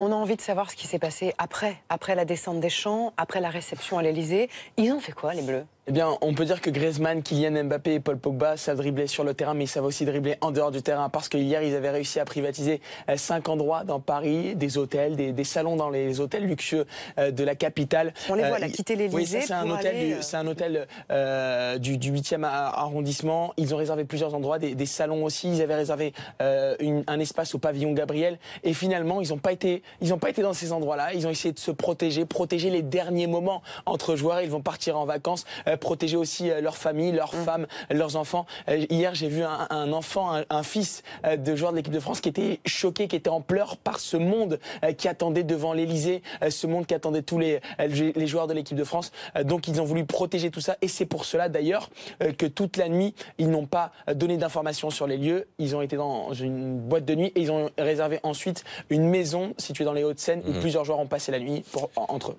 On a envie de savoir ce qui s'est passé après la descente des Champs, après la réception à l'Elysée. Ils ont fait quoi, les Bleus? Eh bien, on peut dire que Griezmann, Kylian Mbappé et Paul Pogba savent dribbler sur le terrain, mais ils savent aussi dribbler en dehors du terrain, parce que hier, ils avaient réussi à privatiser 5 endroits dans Paris, des hôtels, des salons dans les hôtels luxueux de la capitale. On les voit là, quitter l'Elysée. Oui, c'est un hôtel du 8e arrondissement. Ils ont réservé plusieurs endroits, des salons aussi. Ils avaient réservé un espace au pavillon Gabriel. Et finalement, ils n'ont pas été dans ces endroits-là. Ils ont essayé de se protéger les derniers moments entre joueurs. Ils vont partir en vacances. Protéger aussi leur famille, leurs femmes, leurs enfants. Hier, j'ai vu un enfant, un fils de joueur de l'équipe de France qui était choqué, qui était en pleurs par ce monde qui attendait devant l'Elysée, ce monde qui attendait tous les joueurs de l'équipe de France. Donc, ils ont voulu protéger tout ça. Et c'est pour cela, d'ailleurs, que toute la nuit, ils n'ont pas donné d'informations sur les lieux. Ils ont été dans une boîte de nuit et ils ont réservé ensuite une maison située dans les Hauts-de-Seine où plusieurs joueurs ont passé la nuit entre eux.